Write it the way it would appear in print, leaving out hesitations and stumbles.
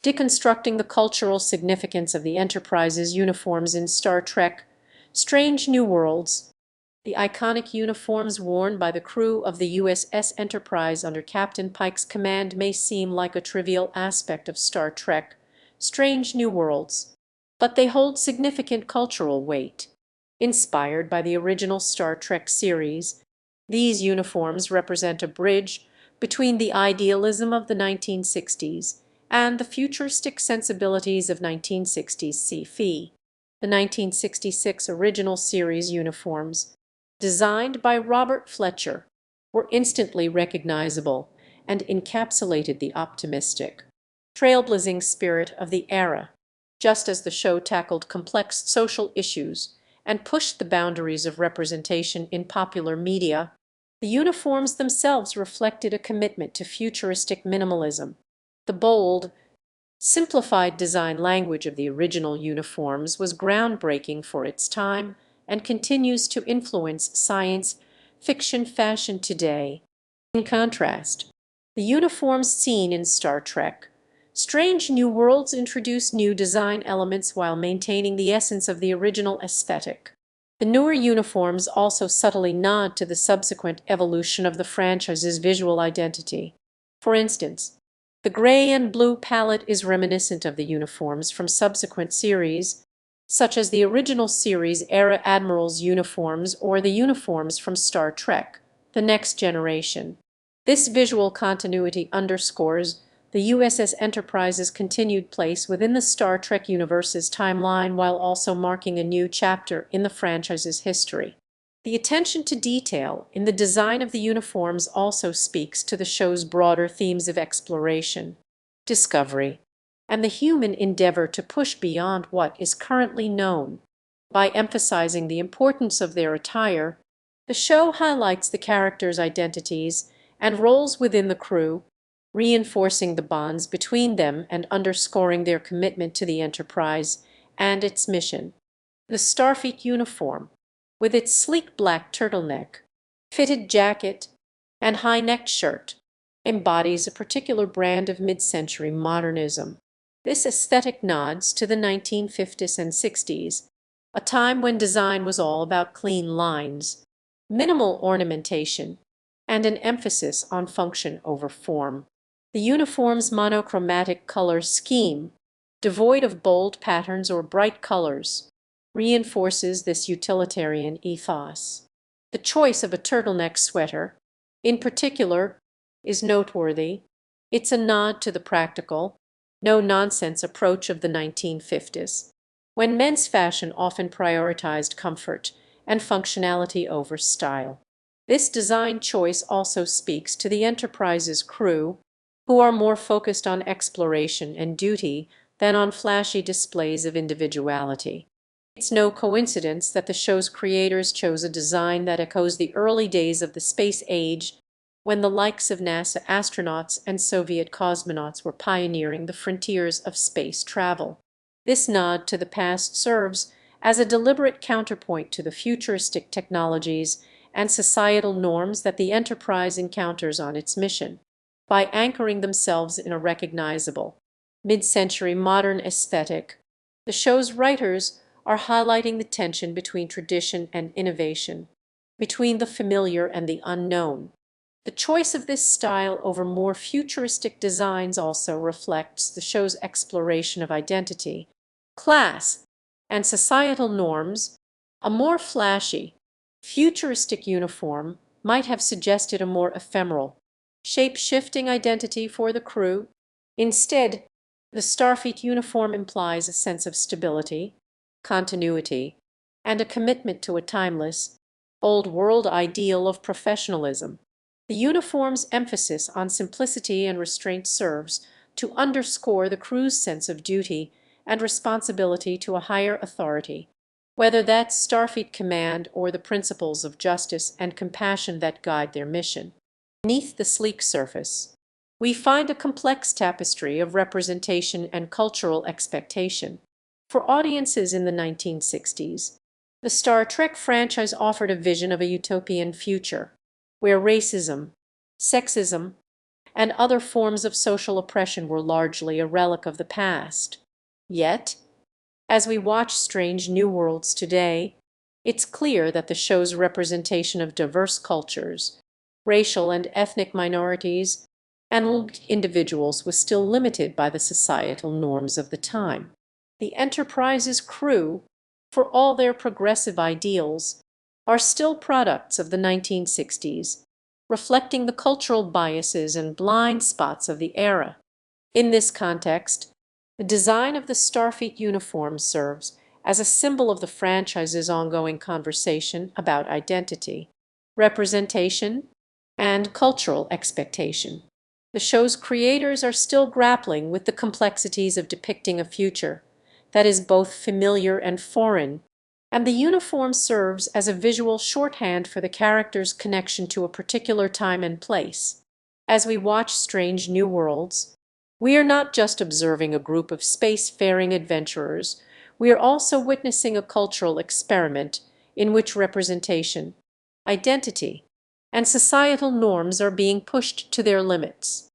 Deconstructing the cultural significance of the Enterprise's uniforms in Star Trek: Strange New Worlds. The iconic uniforms worn by the crew of the USS Enterprise under Captain Pike's command may seem like a trivial aspect of Star Trek: Strange New Worlds, but they hold significant cultural weight. Inspired by the original Star Trek series, these uniforms represent a bridge between the idealism of the 1960s and the futuristic sensibilities of 1960s sci-fi. The 1966 original series uniforms, designed by Robert Fletcher, were instantly recognizable and encapsulated the optimistic, trailblazing spirit of the era. Just as the show tackled complex social issues and pushed the boundaries of representation in popular media, the uniforms themselves reflected a commitment to futuristic minimalism. The bold, simplified design language of the original uniforms was groundbreaking for its time and continues to influence science fiction fashion today. In contrast, the uniforms seen in Star Trek: Strange New Worlds introduce new design elements while maintaining the essence of the original aesthetic. The newer uniforms also subtly nod to the subsequent evolution of the franchise's visual identity. For instance, the gray and blue palette is reminiscent of the uniforms from subsequent series, such as the original series-era Admiral's uniforms or the uniforms from Star Trek: The Next Generation. This visual continuity underscores the USS Enterprise's continued place within the Star Trek universe's timeline while also marking a new chapter in the franchise's history. The attention to detail in the design of the uniforms also speaks to the show's broader themes of exploration, discovery, and the human endeavor to push beyond what is currently known. By emphasizing the importance of their attire, the show highlights the characters' identities and roles within the crew, reinforcing the bonds between them and underscoring their commitment to the Enterprise and its mission. The Starfleet uniform, with its sleek black turtleneck, fitted jacket, and high-necked shirt, embodies a particular brand of mid-century modernism. This aesthetic nods to the 1950s and 60s, a time when design was all about clean lines, minimal ornamentation, and an emphasis on function over form. The uniform's monochromatic color scheme, devoid of bold patterns or bright colors, reinforces this utilitarian ethos. The choice of a turtleneck sweater, in particular, is noteworthy. It's a nod to the practical, no-nonsense approach of the 1950s, when men's fashion often prioritized comfort and functionality over style. This design choice also speaks to the Enterprise's crew, who are more focused on exploration and duty than on flashy displays of individuality. It's no coincidence that the show's creators chose a design that echoes the early days of the space age, when the likes of NASA astronauts and Soviet cosmonauts were pioneering the frontiers of space travel. This nod to the past serves as a deliberate counterpoint to the futuristic technologies and societal norms that the Enterprise encounters on its mission. By anchoring themselves in a recognizable, mid-century modern aesthetic, the show's writers are highlighting the tension between tradition and innovation, between the familiar and the unknown. The choice of this style over more futuristic designs also reflects the show's exploration of identity, class, and societal norms. A more flashy, futuristic uniform might have suggested a more ephemeral, shape-shifting identity for the crew. Instead, the Starfleet uniform implies a sense of stability, continuity, and a commitment to a timeless, old-world ideal of professionalism. The uniform's emphasis on simplicity and restraint serves to underscore the crew's sense of duty and responsibility to a higher authority, whether that's Starfleet command or the principles of justice and compassion that guide their mission. Beneath the sleek surface, we find a complex tapestry of representation and cultural expectation. For audiences in the 1960s, the Star Trek franchise offered a vision of a utopian future, where racism, sexism, and other forms of social oppression were largely a relic of the past. Yet, as we watch Strange New Worlds today, it's clear that the show's representation of diverse cultures, racial and ethnic minorities, and individuals was still limited by the societal norms of the time. The Enterprise's crew, for all their progressive ideals, are still products of the 1960s, reflecting the cultural biases and blind spots of the era. In this context, the design of the Starfleet uniform serves as a symbol of the franchise's ongoing conversation about identity, representation, and cultural expectation. The show's creators are still grappling with the complexities of depicting a future that is both familiar and foreign, and the uniform serves as a visual shorthand for the character's connection to a particular time and place. As we watch Strange New Worlds, we are not just observing a group of spacefaring adventurers, we are also witnessing a cultural experiment in which representation, identity, and societal norms are being pushed to their limits.